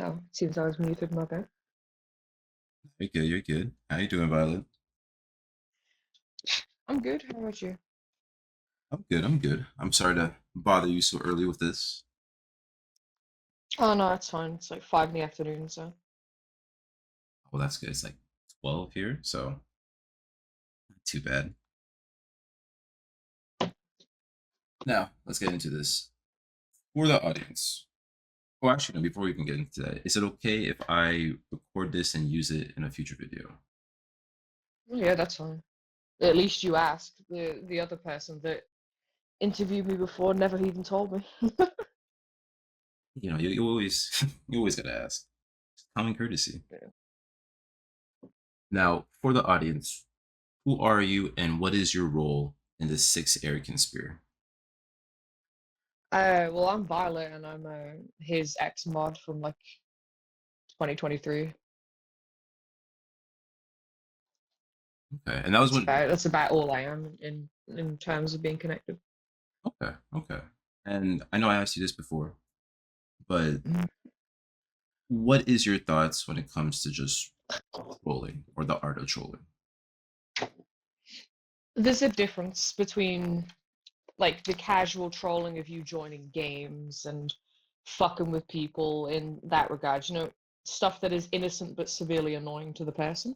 Oh, seems I was muted, my bad. You're good. You're good. How you doing, Violet? I'm good. How about you? I'm good. I'm good. I'm sorry to bother you so early with this. Oh no, it's fine. It's like 5 in the afternoon, so Well, that's good. It's like 12 here, so not too bad. Now, let's get into this. For the audience. Well, actually, no, before we can get into that, is it okay if I record this and use it in a future video? yeah, that's fine. At least you asked. The other person that interviewed me before never even told me. You always you always gotta ask. Common courtesy. Yeah. Now, for the audience, who are you and what is your role in the Six Arrogant Spear? Well, I'm Violet, and I'm his ex mod from like 2023. Okay, and that was what. That's about all I am in terms of being connected. Okay, okay. And I know I asked you this before, but Mhm. what is your thoughts when it comes to just trolling or the art of trolling? There's a difference between like the casual trolling of you joining games and fucking with people in that regard, stuff that is innocent but severely annoying to the person.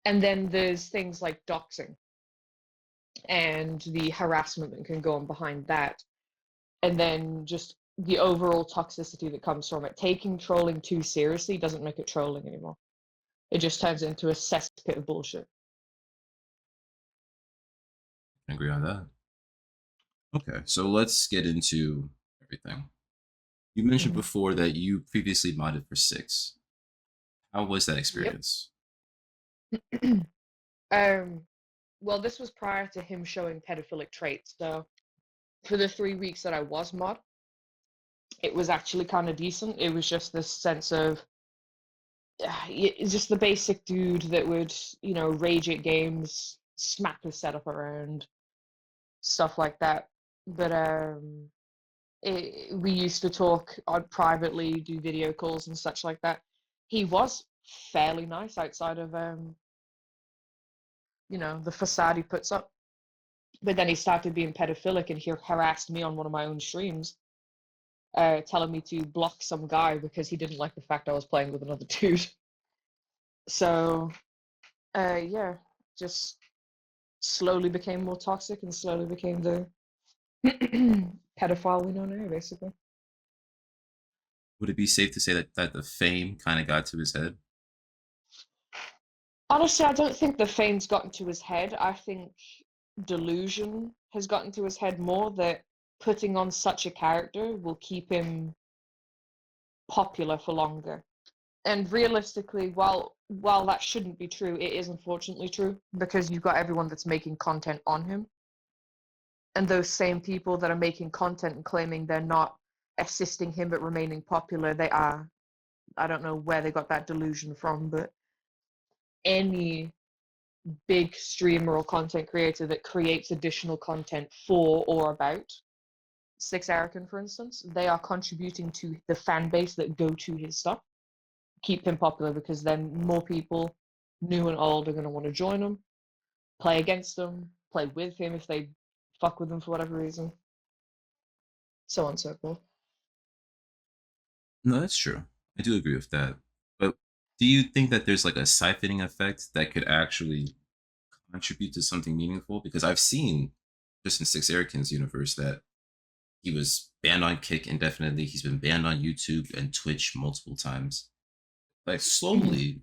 And then there's things like doxing and the harassment that can go on behind that. And then just the overall toxicity that comes from it. Taking trolling too seriously doesn't make it trolling anymore. It just turns into a cesspit of bullshit. I agree on that. Okay, so let's get into everything. You mentioned Mhm. before that you previously modded for Six. How was that Yep. experience? um, well, this was prior to him showing pedophilic traits. So for the 3 weeks that I was mod, it was actually kind of decent. It was just this sense of it's just the basic dude that would, rage at games, smack the setup around, stuff like that. But we used to talk on privately, do video calls and such like that. He was fairly nice outside of the facade he puts up. But then he started being pedophilic, and he harassed me on one of my own streams, telling me to block some guy because he didn't like the fact I was playing with another dude. So, yeah, just slowly became more toxic and slowly became the pedophile we know now, basically. Would it be safe to say that the fame kind of got to his head? Honestly, I don't think the fame's gotten to his head. I think delusion has gotten to his head more, that putting on such a character will keep him popular for longer. And realistically, while that shouldn't be true, it is unfortunately true, because you've got everyone that's making content on him, and those same people that are making content and claiming they're not assisting him but remaining popular, they are. I don't know where they got that delusion from, but any big streamer or content creator that creates additional content for or about Six Arakan, for instance, they are contributing to the fan base that go to his stuff, keep him popular, because then more people, new and old, are going to want to join him, play against him, play with him if they fuck with him for whatever reason, so on and so forth. No, that's true. I do agree with that. But do you think that there's like a siphoning effect that could actually contribute to something meaningful? Because I've seen just in Six Arrogance universe that he was banned on Kick indefinitely. He's been banned on YouTube and Twitch multiple times. Like Mm-hmm. slowly,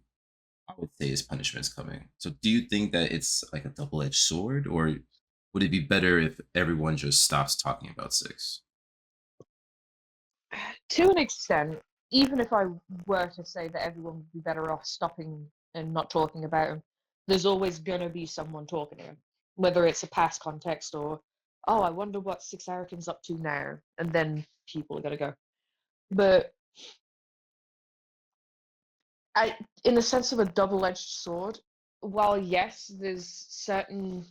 I would say his punishment's coming. So do you think that it's like a double-edged sword, or would it be better if everyone just stops talking about Six? To an extent, even if I were to say that everyone would be better off stopping and not talking about him, there's always going to be someone talking to him, whether it's a past context or, oh, I wonder what Six Arakan's up to now, and then people are going to go. But in the sense of a double-edged sword, while yes, there's certain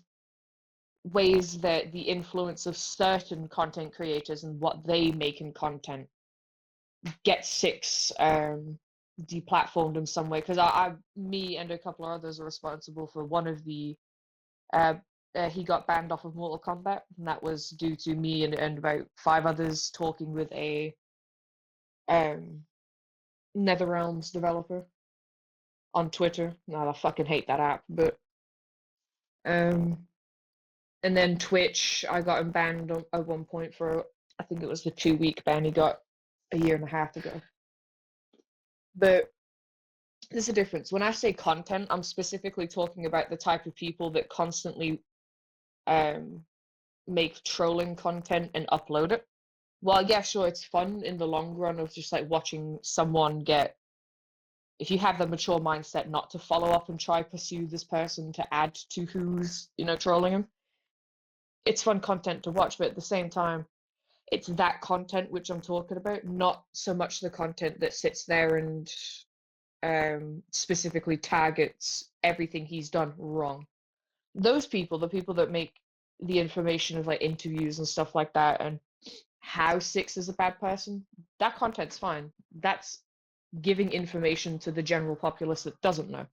ways that the influence of certain content creators and what they make in content get Six deplatformed in some way, because me and a couple of others are responsible for one of the uh, he got banned off of Mortal Kombat, and that was due to me and about five others talking with a um, NetherRealms developer on Twitter. No, I fucking hate that app. But um, and then Twitch, I got him banned at one point for, I think it was the 2 week ban he got a year and a half ago. But there's a difference. When I say content, I'm specifically talking about the type of people that constantly um, make trolling content and upload it. Well, yeah, sure, it's fun in the long run of just like watching someone get, if you have the mature mindset not to follow up and try pursue this person to add to who's, trolling him. It's fun content to watch, but at the same time, it's that content which I'm talking about, not so much the content that sits there and specifically targets everything he's done wrong. Those people, the people that make the information of like interviews and stuff like that, and how Six is a bad person, that content's fine. That's giving information to the general populace that doesn't know.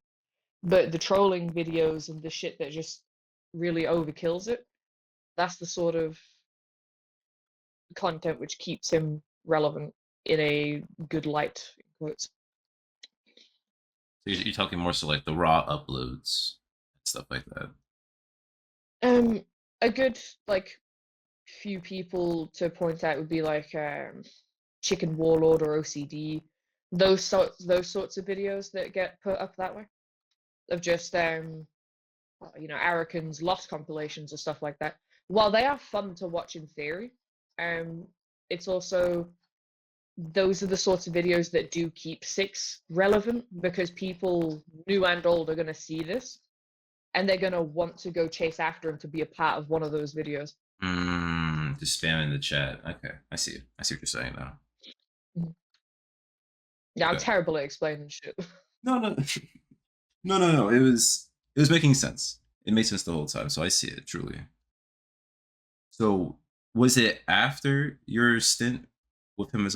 But the trolling videos and the shit that just really overkills it, that's the sort of content which keeps him relevant in a good light, in quotes. So you're talking more so like the raw uploads and stuff like that. A good like few people to point out would be like Chicken Warlord or OCD, those sorts of videos that get put up that way, of just Arakan's lost compilations or stuff like that. While they are fun to watch in theory, um, it's also, those are the sorts of videos that do keep Six relevant, because people new and old are going to see this and they're going to want to go chase after him to be a part of one of those videos. Just spam in the chat. Okay, I see. I see what you're saying now. Mhm. Yeah, I'm Okay. terrible at explaining shit. No, no, no. It was making sense. It made sense the whole time. So I see it truly. So was it after your stint with him as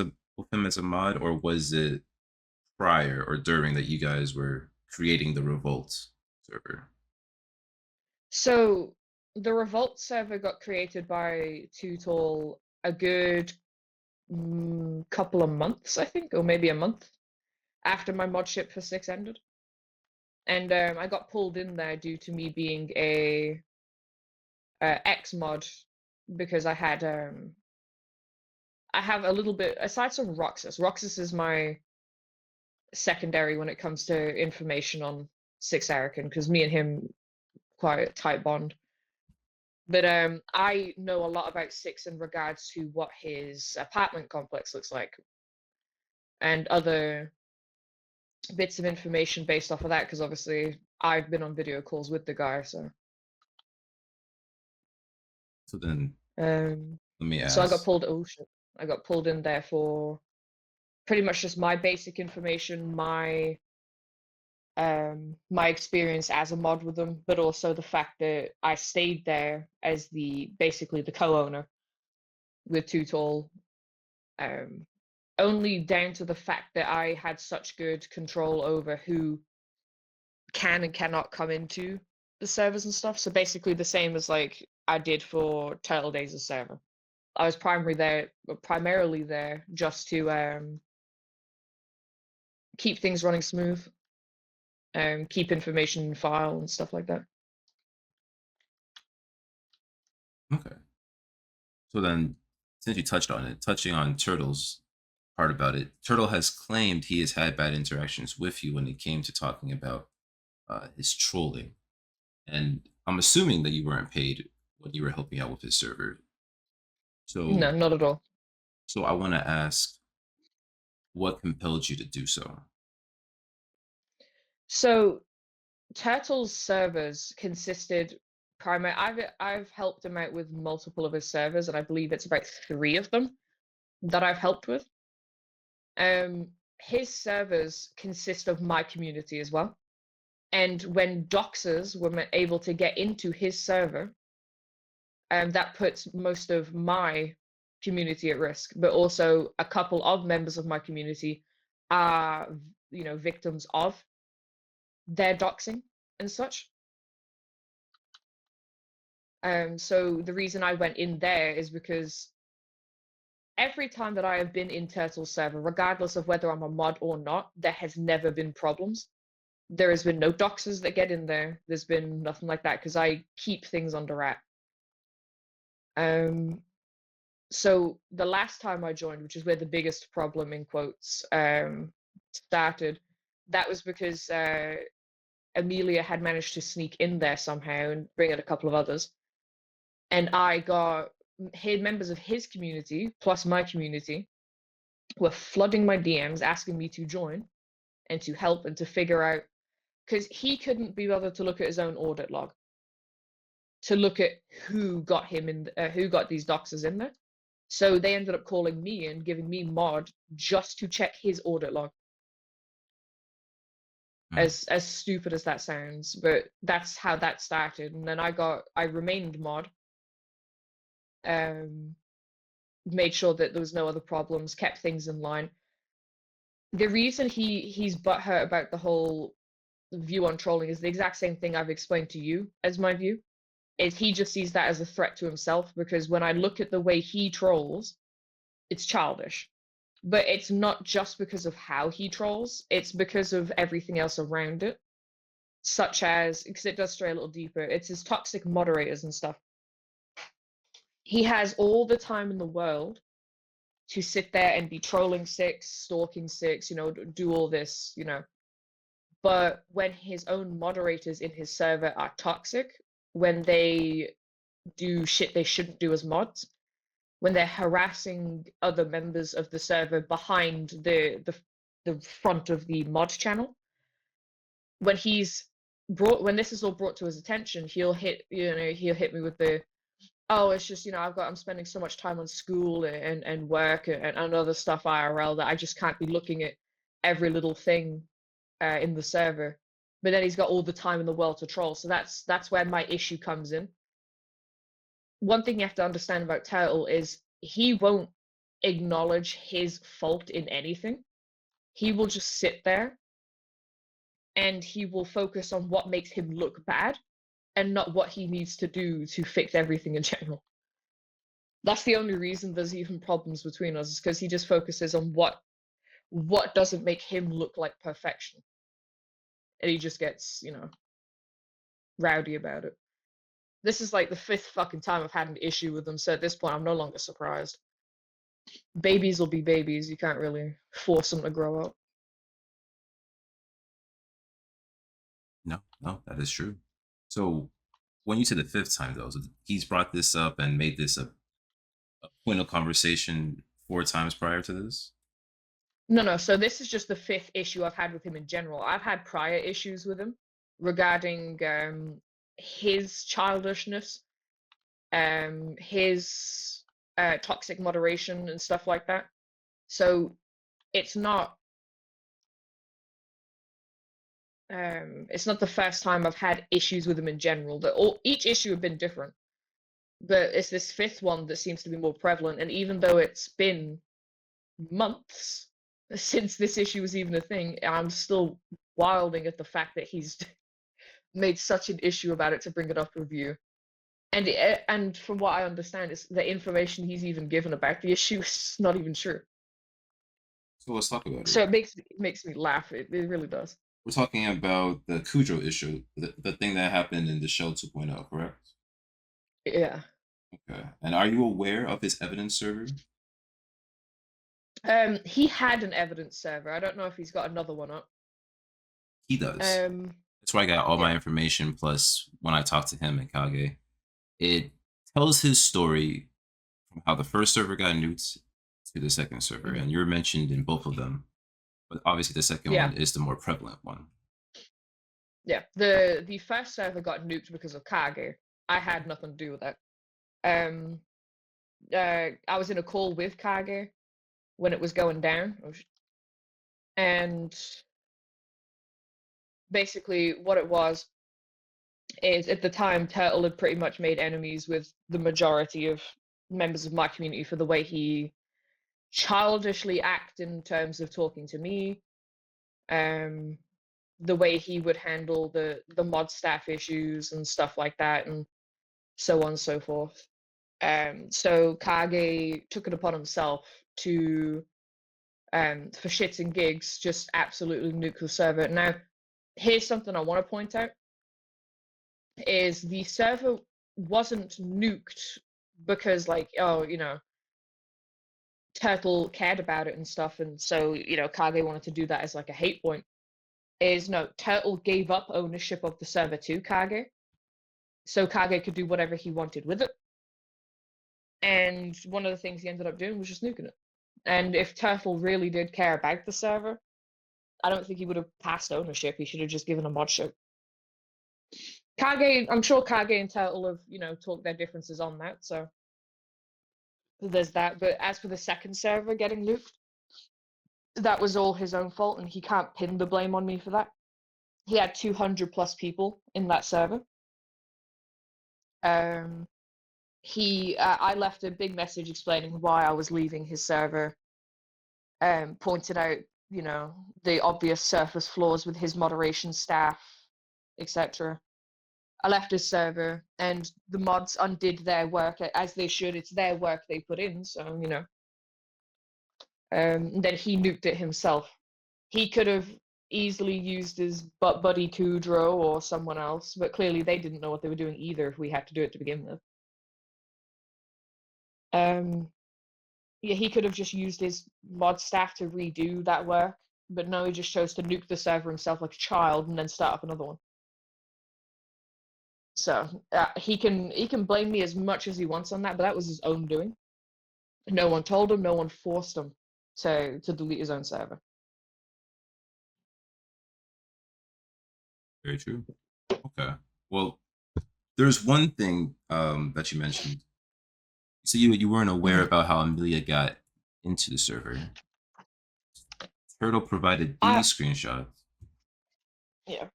a mod, or was it prior or during that you guys were creating the Revolt server? So the Revolt server got created by Too Tall a good couple of months, I think, or maybe a month after my modship for Six ended. And I got pulled in there due to me being a X mod, because I have a little bit, aside from Roxas. Roxas is my secondary when it comes to information on Six Arakan, because me and him quite a tight bond. But I know a lot about Six in regards to what his apartment complex looks like, and other bits of information based off of that, because obviously I've been on video calls with the guy. So So then um, let me so I got ask. pulled. Oh shit! I got pulled in there for pretty much just my basic information, my experience as a mod with them, but also the fact that I stayed there as basically the co-owner with Too Tall, um, only down to the fact that I had such good control over who can and cannot come into the servers and stuff. So basically the same as like I did for Turtle Days' server. I was primarily there just to keep things running smooth, keep information in file and stuff like that. Okay. So then, since you touched on it, touching on Turtle's part about it, Turtle has claimed he has had bad interactions with you when it came to talking about his trolling, and I'm assuming that you weren't paid when you were helping out with his server. No, So, not at all. so I want to ask, what compelled you to do so? So Turtle's servers consisted I've helped him out with multiple of his servers, and I believe it's about three of them that I've helped with. His servers consist of my community as well. And when doxers were able to get into his server, that puts most of my community at risk, but also a couple of members of my community are, victims of their doxing and such. So the reason I went in there is because every time that I have been in Turtle server, regardless of whether I'm a mod or not, there has never been problems. There has been no doxers that get in there. There's been nothing like that because I keep things under wrap. So the last time I joined, which is where the biggest problem in quotes started, that was because Amelia had managed to sneak in there somehow and bring in a couple of others, and I got members of his community plus my community were flooding my DMs asking me to join and to help and to figure out, because he couldn't be bothered to look at his own audit log to look at who got him in, who got these doxers in there. So they ended up calling me and giving me mod just to check his audit log. As stupid as that sounds, but that's how that started. And then I remained mod. Made sure that there was no other problems, kept things in line. The reason he's butthurt about the whole view on trolling is the exact same thing I've explained to you as my view. Is he just sees that as a threat to himself, because when I look at the way he trolls, it's childish. But it's not just because of how he trolls, it's because of everything else around it, such as, because it does stray a little deeper, it's his toxic moderators and stuff. He has all the time in the world to sit there and be trolling Six, stalking Six, do all this, But when his own moderators in his server are toxic, when they do shit they shouldn't do as mods, when they're harassing other members of the server behind the front of the mod channel, when this is all brought to his attention, he'll hit me with the, oh, it's just, I'm spending so much time on school and work and other stuff IRL that I just can't be looking at every little thing in the server. But then he's got all the time in the world to troll. So that's where my issue comes in. One thing you have to understand about Turtle is he won't acknowledge his fault in anything. He will just sit there and he will focus on what makes him look bad and not what he needs to do to fix everything in general. That's the only reason there's even problems between us, is because he just focuses on what doesn't make him look like perfection. And he just gets, rowdy about it. This is like the 5th fucking time I've had an issue with them, so at this point I'm no longer surprised. Babies will be babies, you can't really force them to grow up. No, that is true. So when you said the 5th time, though, so he's brought this up and made this a point of conversation 4 times prior to this? No, so this is just the 5th issue I've had with him in general. I've had prior issues with him regarding his childishness, his toxic moderation and stuff like that. So it's not the first time I've had issues with him in general. Each issue have been different, but it's this 5th one that seems to be more prevalent. And even though it's been months since this issue was even a thing, I'm still wilding at the fact that he's made such an issue about it to bring it up with you. And from what I understand, is the information he's even given about the issue is not even true. So let's talk about it. So it makes me laugh. It really does. We're talking about the Cujo issue, the thing that happened in the Shell 2.0, correct? Yeah. Okay. And are you aware of his evidence server? He had an evidence server. I don't know if he's got another one up. He does. That's where I got all my information. Plus, when I talked to him and Kage, it tells his story from how the first server got nuked to the second server, and you're mentioned in both of them. But obviously, the second one is the more prevalent one. Yeah, the first server got nuked because of Kage. I had nothing to do with that. I was in a call with Kage when it was going down, and basically what it was is, at the time, Turtle had pretty much made enemies with the majority of members of my community for the way he childishly act in terms of talking to me, um, the way he would handle the mod staff issues and stuff like that, and so on and so forth. So Kage took it upon himself to, for shits and gigs, just absolutely nuke the server. Now, here's something I want to point out: is the server wasn't nuked because, like, oh, Turtle cared about it and stuff, and so Kage wanted to do that as like a hate point. Is no, Turtle gave up ownership of the server to Kage, so Kage could do whatever he wanted with it. And one of the things he ended up doing was just nuking it. And if Turtle really did care about the server, I don't think he would have passed ownership. He should have just given a mod show. Kage, I'm sure Kage and Turtle have, talked their differences on that, so there's that. But as for the second server getting nuked, that was all his own fault, and he can't pin the blame on me for that. He had 200 plus people in that server. I left a big message explaining why I was leaving his server, pointed out, the obvious surface flaws with his moderation staff, etc. I left his server, and the mods undid their work as they should. It's their work they put in, so then he nuked it himself. He could have easily used his butt buddy Kudro or someone else, but clearly they didn't know what they were doing either if we had to do it to begin with. Yeah, he could have just used his mod staff to redo that work, but no, he just chose to nuke the server himself like a child and then start up another one. So he can blame me as much as he wants on that, but that was his own doing. No one told him, no one forced him to delete his own server. Very true. Okay. Well, there's one thing that you mentioned. So you weren't aware about how Amelia got into the server. Turtle provided I these screenshots. Yeah,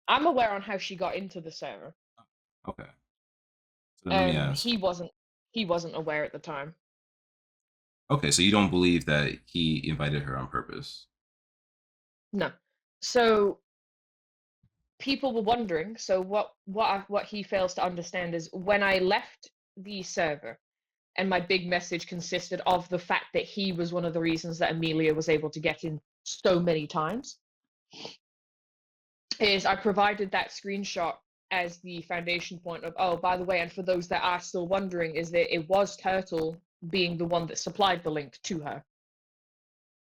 I'm aware on how she got into the server. Okay. So then let me ask. He wasn't aware at the time. Okay, so you don't believe that he invited her on purpose? No. So people were wondering. So what he fails to understand is when I left the server, and my big message consisted of the fact that he was one of the reasons that Amelia was able to get in so many times, is I provided that screenshot as the foundation point of, oh, by the way, and for those that are still wondering, is that it was Turtle being the one that supplied the link to her.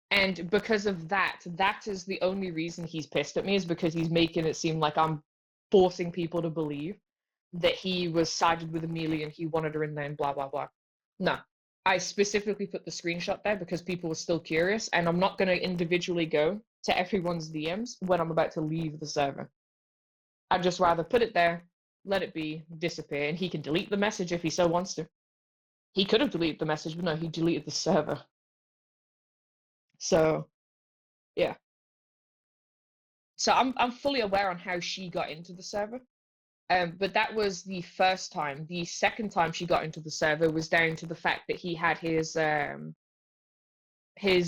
And because of that, that is the only reason he's pissed at me, is because he's making it seem like I'm forcing people to believe that he was sided with Amelia and he wanted her in there and blah, blah, blah. No. I specifically put the screenshot there because people were still curious, and I'm not going to individually go to everyone's DMs when I'm about to leave the server. I'd just rather put it there, let it be, disappear, and he can delete the message if he so wants to. He could have deleted the message, but no, he deleted the server. So, yeah. So I'm fully aware on how she got into the server. But that was the first time. The second time she got into the server was down to the fact that he had his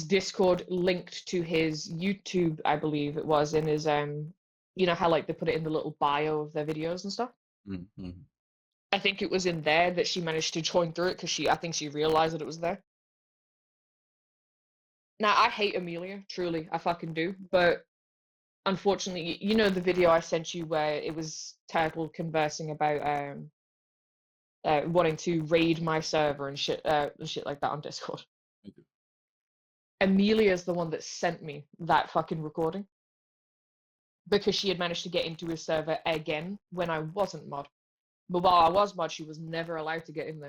Discord linked to his YouTube, I believe it was, in his how like they put it in the little bio of their videos and stuff. Mm-hmm. I think it was in there that she managed to join through it because I think she realized that it was there. Now I hate Amelia, truly, I fucking do, but unfortunately, the video I sent you where it was Turtle conversing about wanting to raid my server and shit like that on Discord. Amelia's the one that sent me that fucking recording because she had managed to get into his server again when I wasn't mod. But while I was mod, she was never allowed to get in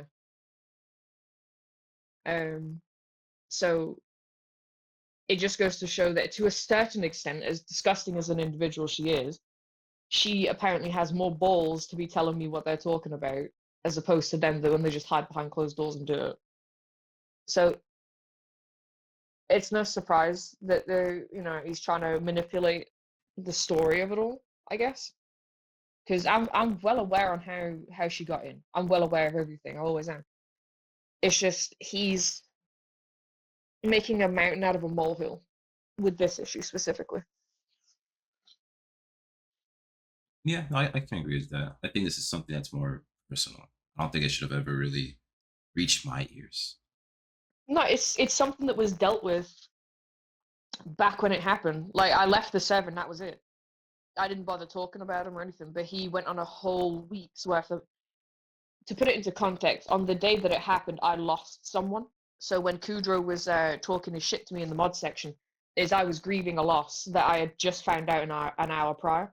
there. So it just goes to show that to a certain extent, as disgusting as an individual she is, she apparently has more balls to be telling me what they're talking about as opposed to them when they just hide behind closed doors and do it. So it's no surprise that he's trying to manipulate the story of it all, I guess. Because I'm well aware on how she got in. I'm well aware of everything. I always am. It's just he's making a mountain out of a molehill with this issue specifically. Yeah, no, I can agree with that. I think this is something that's more personal. I don't think it should have ever really reached my ears. No, it's something that was dealt with back when it happened. Like I left the Seven, that was it. I didn't bother talking about him or anything, but he went on a whole week's worth of. To put it into context, on the day that it happened, I lost someone. So when Kudro was talking his shit to me in the mod section, is I was grieving a loss that I had just found out an hour prior.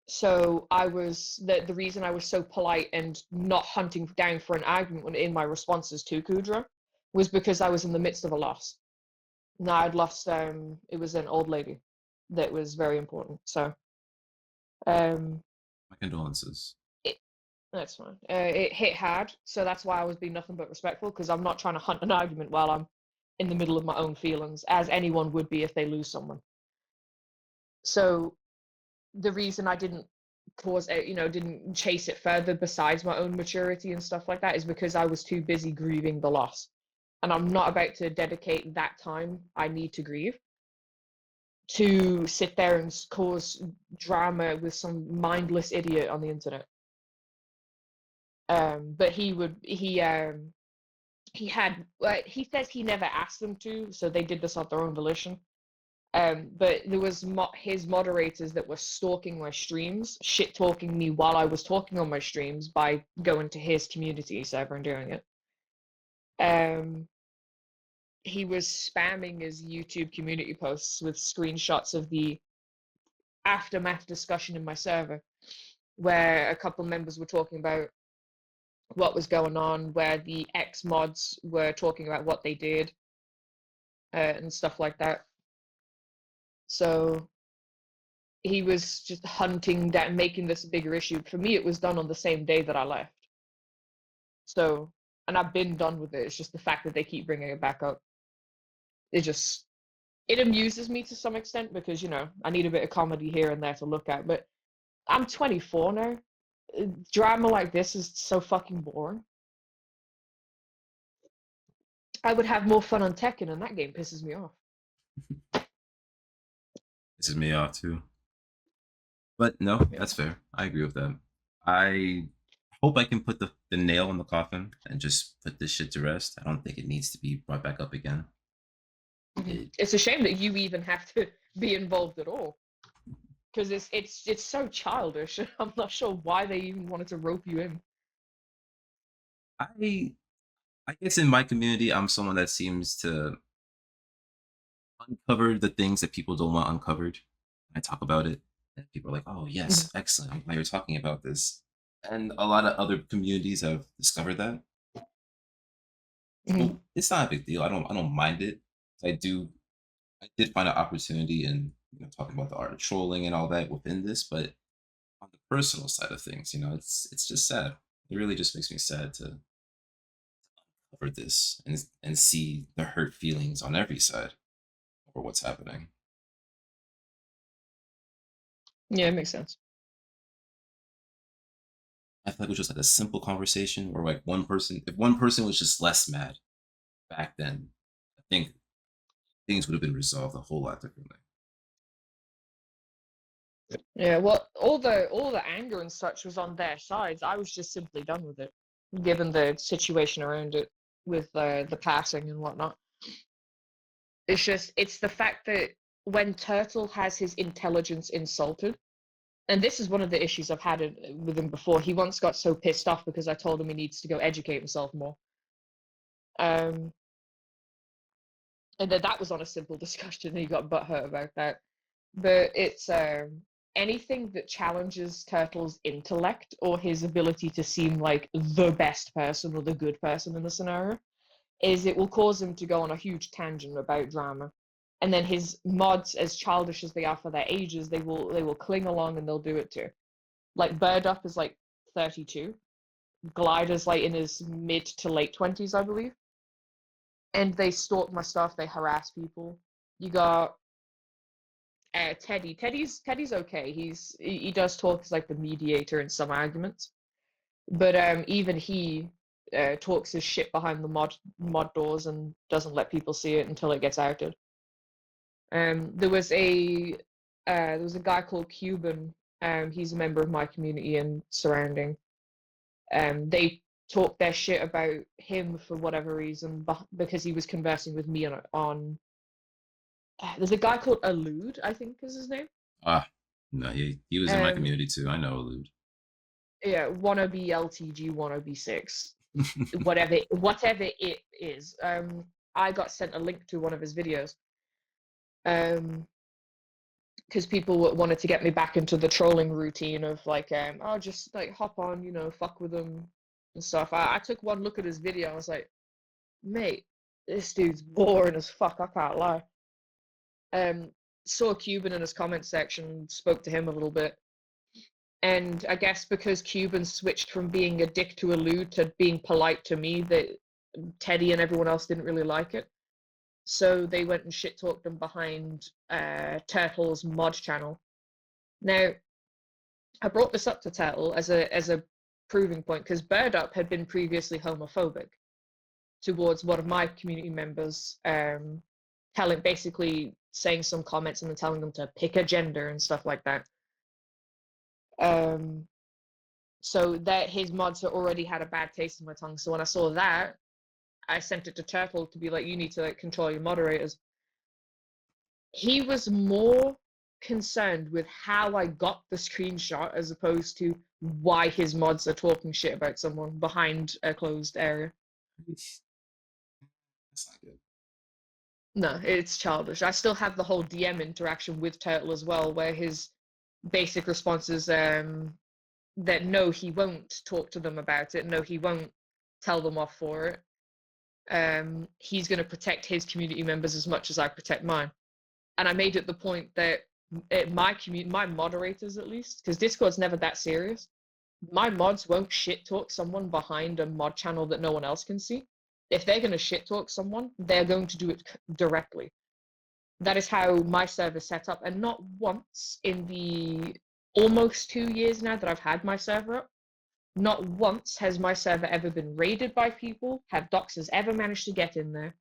So I was the reason I was so polite and not hunting down for an argument in my responses to Kudro was because I was in the midst of a loss. Now I'd lost it was an old lady that was very important. So um My condolences. it, that's fine. It hit hard, so that's why I was being nothing but respectful because I'm not trying to hunt an argument while I'm in the middle of my own feelings, as anyone would be if they lose someone. So the reason I didn't didn't chase it further besides my own maturity and stuff like that is because I was too busy grieving the loss. And I'm not about to dedicate that time I need to grieve to sit there and cause drama with some mindless idiot on the internet. But he says he never asked them to, so they did this on their own volition. But there was his moderators that were stalking my streams, shit talking me while I was talking on my streams by going to his community server and doing it. He was spamming his YouTube community posts with screenshots of the aftermath discussion in my server, where a couple members were talking about what was going on, where the ex mods were talking about what they did, and stuff like that. So he was just hunting that, making this a bigger issue. For me, it was done on the same day that I left. So, and I've been done with it. It's just the fact that they keep bringing it back up. It amuses me to some extent because, I need a bit of comedy here and there to look at. But I'm 24 now. Drama like this is so fucking boring. I would have more fun on Tekken, and that game pisses me off. This is me off too. But no, Yeah. that's fair. I agree with that. I hope I can put the nail in the coffin and just put this shit to rest. I don't think it needs to be brought back up again. It's a shame that you even have to be involved at all, because it's so childish. I'm not sure why they even wanted to rope you in. I I guess in my community, I'm someone that seems to uncover the things that people don't want uncovered. I talk about it, and people are like, "Oh yes, excellent! I'm glad you're talking about this." And a lot of other communities have discovered that. Mm-hmm. So it's not a big deal. I don't mind it. I do I did find an opportunity in talking about the art of trolling and all that within this, but on the personal side of things, it's just sad. It really just makes me sad to cover this and see the hurt feelings on every side over what's happening. Yeah, it makes sense. I feel like it was just like a simple conversation where like if one person was just less mad back then, I think things would have been resolved a whole lot differently. Yeah, well, all the anger and such was on their sides. I was just simply done with it, given the situation around it with the passing and whatnot. It's the fact that when Turtle has his intelligence insulted, and this is one of the issues I've had with him before. He once got so pissed off because I told him he needs to go educate himself more. Um, and then that was on a simple discussion, and he got butthurt about that. But it's anything that challenges Turtle's intellect or his ability to seem like the best person or the good person in the scenario, it will cause him to go on a huge tangent about drama. And then his mods, as childish as they are for their ages, they will cling along and they'll do it too. Like Bird Up is like 32, Glider's like in his mid to late 20s, I believe. And they stalk my stuff, they harass people. You got Teddy. Teddy's okay. He does talk as like the mediator in some arguments, but even he talks his shit behind the mod doors and doesn't let people see it until it gets outed. There was a guy called Cuban. He's a member of my community and surrounding. They talked their shit about him for whatever reason, because he was conversing with me on there's a guy called Elude, I think is his name. Ah, no, he was in my Um, community too. I know Elude. yeah, wannabe LTG, wannabe six, whatever it is. I got sent a link to one of his videos. Because people wanted to get me back into the trolling routine of like, I'll just like hop on, fuck with them and stuff. I took one look at his video. I was like, mate, this dude's boring as fuck. I can't lie. Um, Saw Cuban in his comment section, spoke to him a little bit, and I guess because Cuban switched from being a dick to Elude to being polite to me, that Teddy and everyone else didn't really like it. So they went and shit talked him behind Turtle's mod channel. Now, I brought this up to Turtle as a proving point because Bird Up had been previously homophobic towards one of my community members, basically saying some comments and then telling them to pick a gender and stuff like that. So that his mods had already had a bad taste in my tongue. So when I saw that, I sent it to Turtle to be like, you need to like control your moderators. He was more concerned with how I got the screenshot as opposed to why his mods are talking shit about someone behind a closed area. That's not good. No, it's childish. I still have the whole DM interaction with Turtle as well, where his basic response is that no, he won't talk to them about it. No, he won't tell them off for it. He's going to protect his community members as much as I protect mine. And I made it the point that my community, my moderators at least, because Discord's never that serious, my mods won't shit talk someone behind a mod channel that no one else can see. If they're going to shit talk someone, they're going to do it directly. That is how my server's set up. And not once in the almost 2 years now that I've had my server up, not once has my server ever been raided by people, have doxers ever managed to get in there.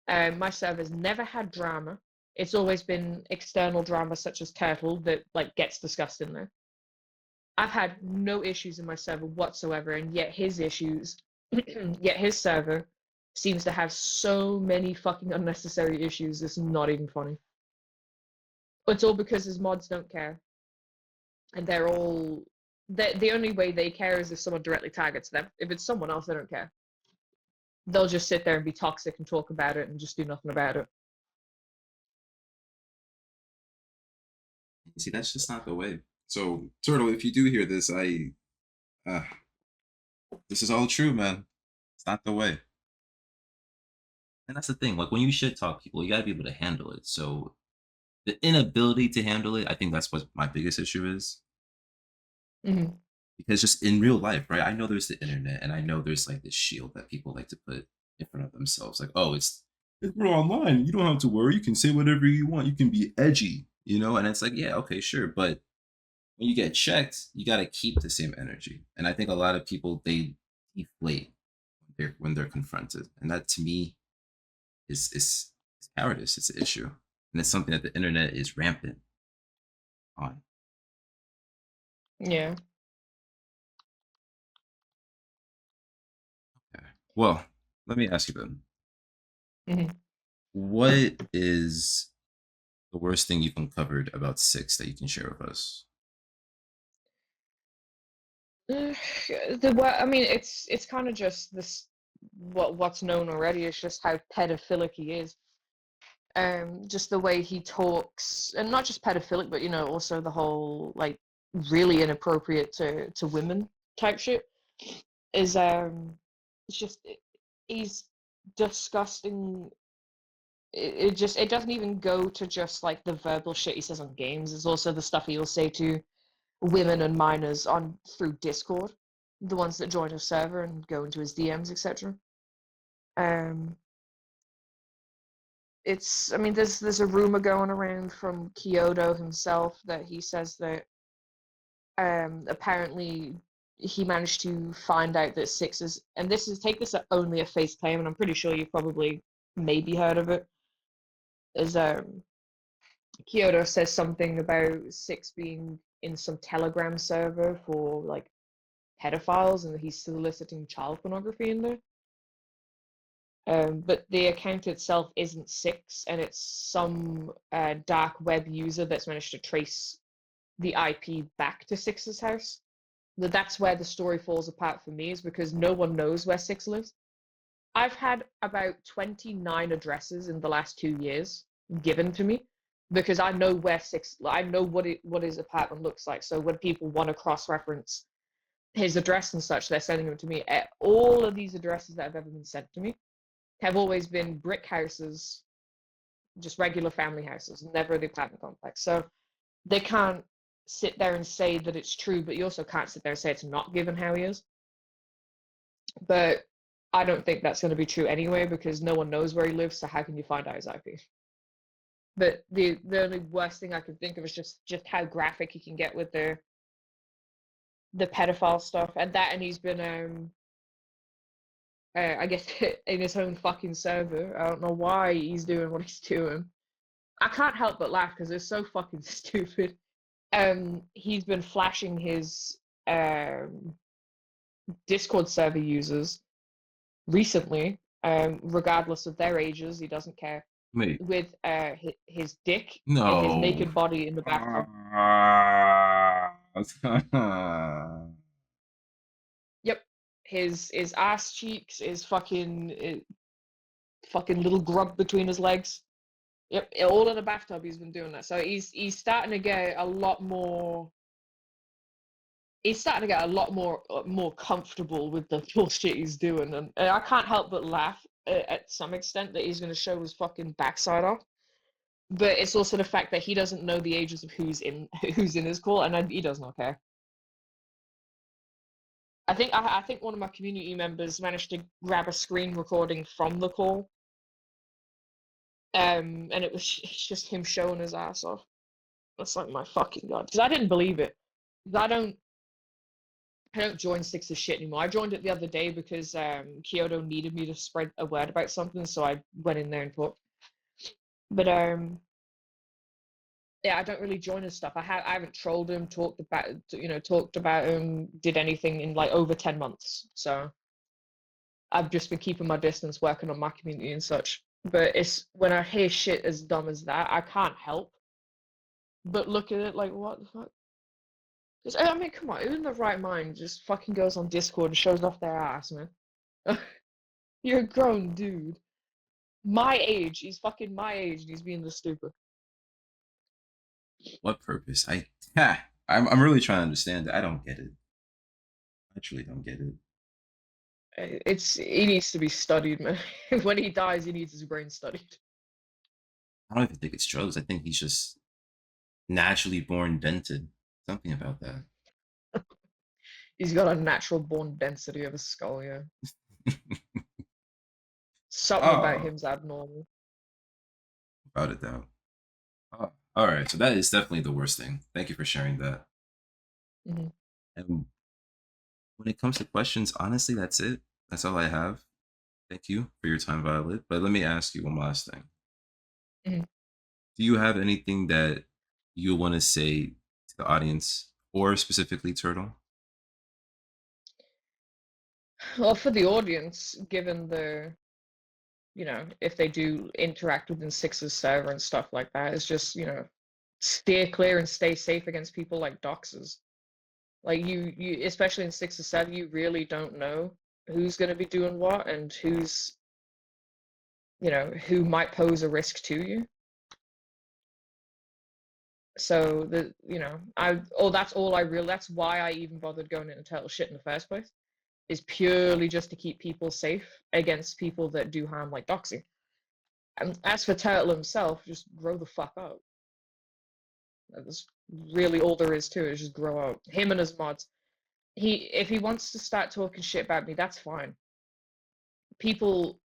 My server's never had drama. It's always been external drama such as Turtle that like gets discussed in there. I've had no issues in my server whatsoever, and yet his server seems to have so many fucking unnecessary issues. It's not even funny. It's all because his mods don't care, and they're all. The only way they care is if someone directly targets them. If it's someone else, they don't care. They'll just sit there and be toxic and talk about it and just do nothing about it. See, that's just not the way. So, Turtle, if you do hear this, uh, this is all true, man. It's not the way. And that's the thing. Like when you shit talk people, you gotta be able to handle it. So the inability to handle it, I think that's what my biggest issue is. Mm-hmm. Because just in real life, right? I know there's the internet, and I know there's like this shield that people like to put in front of themselves. Like, oh, we're online. You don't have to worry. You can say whatever you want. You can be edgy, And it's like, yeah, okay, sure, but when you get checked, you got to keep the same energy. And I think a lot of people they deflate when they're confronted, and that to me is cowardice. It's an issue, and it's something that the internet is rampant on. Yeah. Okay. Well, let me ask you then. Mm-hmm. What is the worst thing you've uncovered about six that you can share with us? I mean, it's kind of just this. What's known already is just how pedophilic he is. Just the way he talks, and not just pedophilic, but also the whole like really inappropriate to women type shit is it's just he's disgusting. It doesn't even go to just like the verbal shit he says on games. It's also the stuff he'll say to women and minors on through Discord, the ones that join his server and go into his DMs, etc. Um, I mean, there's a rumor going around from Kyoto himself that he says that apparently he managed to find out that sixes, and this is take this at only a face claim, and I'm pretty sure you've probably maybe heard of it. Is Kyoto says something about Six being in some Telegram server for like pedophiles, and he's soliciting child pornography in there. But the account itself isn't Six, and it's some dark web user that's managed to trace the IP back to Six's house. That's where the story falls apart for me, is because no one knows where Six lives. I've had about 29 addresses in the last 2 years given to me because I know where Six, I know what his apartment looks like. So when people want to cross-reference his address and such, they're sending them to me. All of these addresses that have ever been sent to me have always been brick houses, just regular family houses, never the apartment complex. So they can't sit there and say that it's true, but you also can't sit there and say it's not, given how he is. But I don't think that's going to be true anyway, because no one knows where he lives, so how can you find out his IP? But the only worst thing I can think of is just how graphic he can get with the pedophile stuff, and he's been I guess in his own fucking server. I don't know why he's doing what he's doing. I can't help but laugh because it's so fucking stupid. He's been flashing his Discord server users recently, regardless of their ages, he doesn't care. Wait, With his dick, his no. naked body in the bathtub. Yep, his ass cheeks, his fucking little grub between his legs. Yep, all in the bathtub. He's been doing that, so he's starting to get a lot more. He's starting to get a lot more comfortable with the bullshit he's doing, and I can't help but laugh at some extent that he's going to show his fucking backside off. But it's also the fact that he doesn't know the ages of who's in his call, and he does not care. I think one of my community members managed to grab a screen recording from the call, and it's just him showing his ass off. That's like, my fucking god, because I didn't believe it. Because I don't join Six's shit anymore. I joined it the other day because Kyoto needed me to spread a word about something, so I went in there and talked. But yeah, I don't really join his stuff. I haven't trolled him, talked about him, did anything in like over 10 months. So I've just been keeping my distance, working on my community and such. But it's when I hear shit as dumb as that, I can't help but look at it like, what the fuck? 'Cause, I mean, come on, who in the right mind just fucking goes on Discord and shows off their ass, man? You're a grown dude. My age. He's fucking my age and he's being this stupid. What purpose? I'm really trying to understand it. I don't get it. I truly don't get it. He needs to be studied, man. When he dies, he needs his brain studied. I don't even think it's drugs. I think he's just naturally born dented. Something about that. He's got a natural born density of a skull, yeah. Something about Oh, him's abnormal. without a doubt. Oh, all right, so that is definitely the worst thing. Thank you for sharing that. Hmm. And when it comes to questions, honestly, that's it. That's all I have. Thank you for your time, Violet. But let me ask you one last thing. Hmm. Do you have anything that you want to say to the audience, or specifically Turtle? Well, for the audience, given if they do interact within Six's server and stuff like that, it's just, steer clear and stay safe against people like doxers. Like you especially in 6 or 7, you really don't know who's going to be doing what and who might pose a risk to you. So that's why I even bothered going into turtle shit in the first place, is purely just to keep people safe against people that do harm, like doxing. And as for Turtle himself, just grow the fuck up. That's really all there is to it, is just grow up. Him and his mods. If he wants to start talking shit about me, that's fine. People,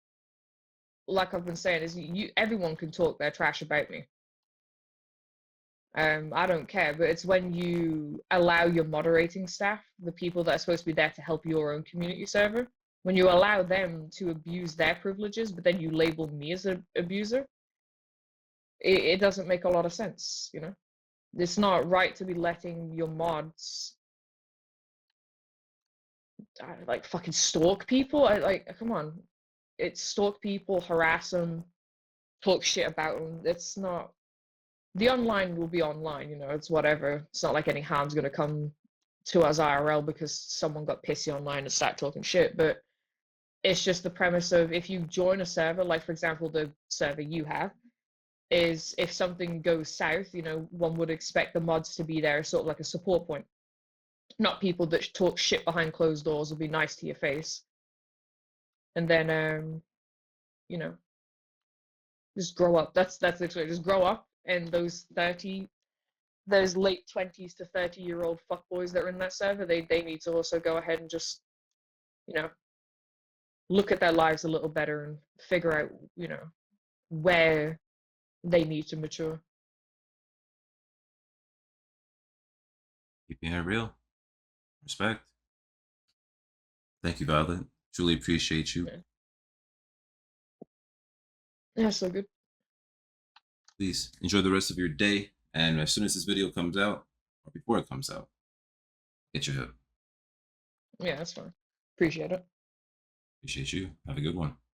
like I've been saying, is everyone can talk their trash about me. I don't care, but it's when you allow your moderating staff, the people that are supposed to be there to help your own community server, when you allow them to abuse their privileges, but then you label me as an abuser, it doesn't make a lot of sense, you know? It's not right to be letting your mods like fucking stalk people. Like, come on, it's stalk people, harass them, talk shit about them. It's not. The online will be online, you know. It's whatever. It's not like any harm's gonna come to us IRL because someone got pissy online and started talking shit. But it's just the premise of if you join a server, like for example the server you have, is if something goes south, you know, one would expect the mods to be there, sort of like a support point, not people that talk shit behind closed doors will be nice to your face. And then you know, just grow up. That's literally just grow up. And those late 20s to 30-year-old fuckboys that are in that server, they need to also go ahead and just, you know, look at their lives a little better and figure out, you know, where they need to mature. Keeping it real. Respect. Thank you, Violet. Truly appreciate you. Yeah, yeah, so good. Please enjoy the rest of your day. And as soon as this video comes out, or before it comes out, get your hip. Yeah, that's fine. Appreciate it. Appreciate you. Have a good one.